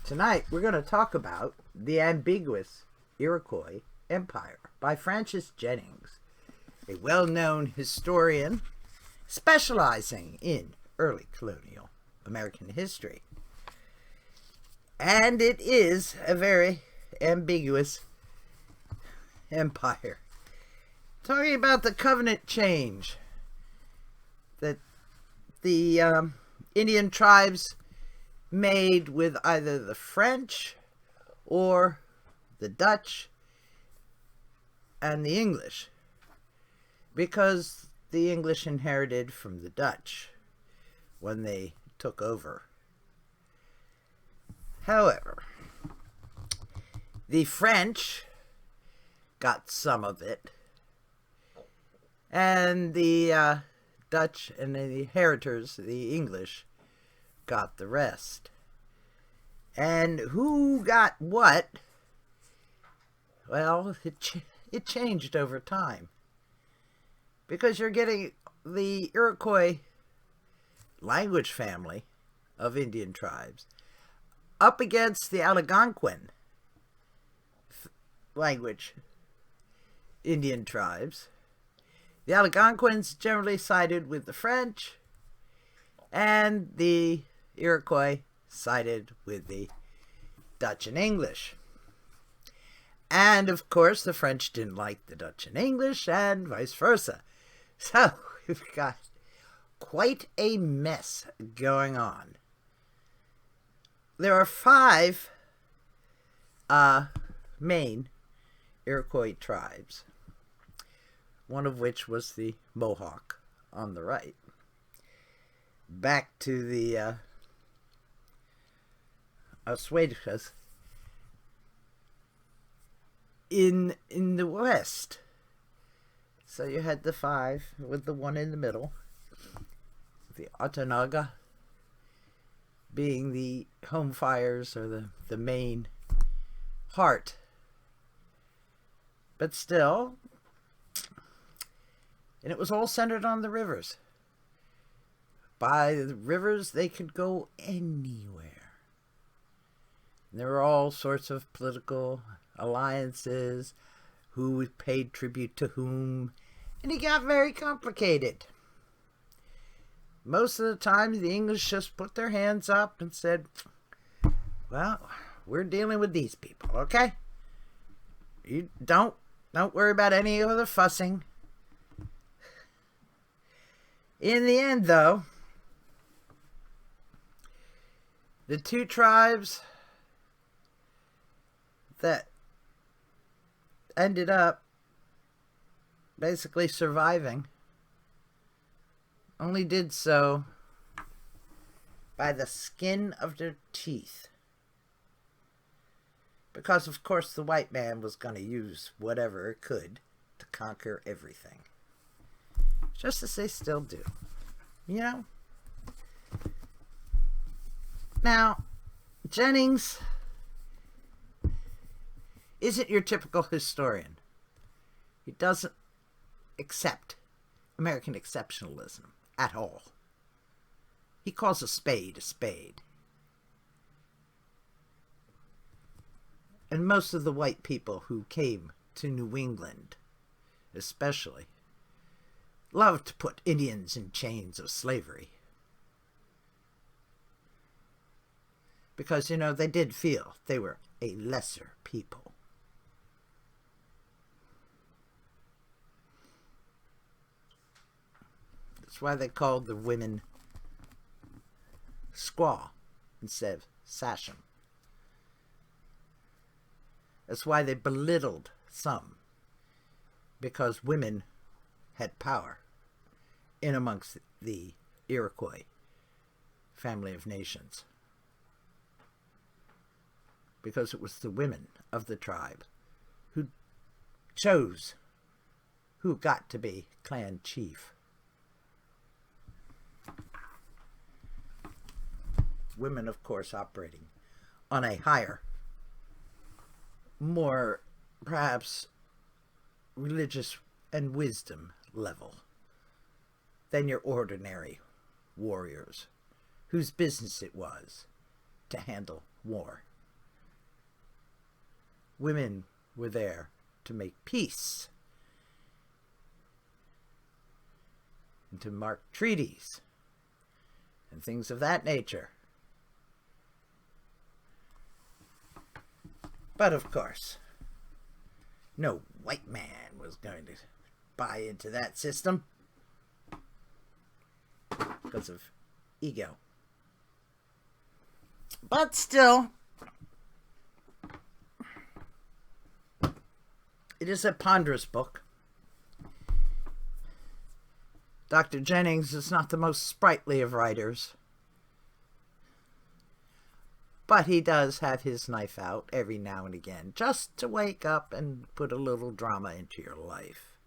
Tonight we're going to talk about the Ambiguous Iroquois Empire by Francis Jennings, a well-known historian specializing in early colonial American history. And it is a very ambiguous empire. Talking about the covenant change that the Indian tribes made with either the French or the Dutch and the English, because the English inherited from the Dutch when they took over. However, the French got some of it, and the Dutch and the inheritors, the English, got the rest. And who got what? Well, it changed over time, because you're getting the Iroquois language family of Indian tribes up against the Algonquin language Indian tribes. The Algonquins generally sided with the French, and the Iroquois sided with the Dutch and English. And of course the French didn't like the Dutch and English, and vice versa. So we've got quite a mess going on. There are 5 main Iroquois tribes, one of which was the Mohawk on the right. Back to the Oswegas in the west. So you had the 5 with the one in the middle, the Otonaga being the home fires, or the main heart. But still, and it was all centered on the rivers. By the rivers, they could go anywhere. And there were all sorts of political alliances, who paid tribute to whom, and it got very complicated. Most of the time, the English just put their hands up and said, well, we're dealing with these people, okay? You don't worry about any other fussing. In the end, though, the 2 tribes that ended up basically surviving only did so by the skin of their teeth. Because, of course, the white man was going to use whatever it could to conquer everything. Just as they still do. You know? Now, Jennings isn't your typical historian. He doesn't accept American exceptionalism at all. He calls a spade a spade. And most of the white people who came to New England, especially, loved to put Indians in chains of slavery. Because, you know, they did feel they were a lesser people. That's why they called the women squaw instead of sachem. That's why they belittled some, because women had power in amongst the Iroquois family of nations. Because it was the women of the tribe who chose who got to be clan chief. Women, of course, operating on a higher, more perhaps religious and wisdom level than your ordinary warriors, whose business it was to handle war women were there to make peace and to mark treaties and things of that nature. But of course, no white man was going to buy into that system because of ego. But still, it is a ponderous book. Dr. Jennings is not the most sprightly of writers, but he does have his knife out every now and again, just to wake up and put a little drama into your life.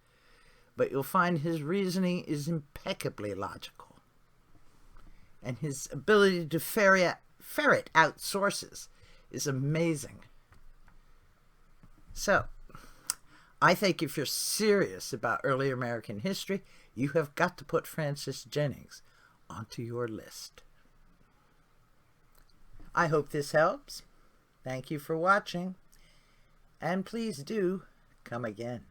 But you'll find his reasoning is impeccably logical, and his ability to ferret out sources is amazing. So, I think if you're serious about early American history, you have got to put Francis Jennings onto your list. I hope this helps. Thank you for watching, and please do come again.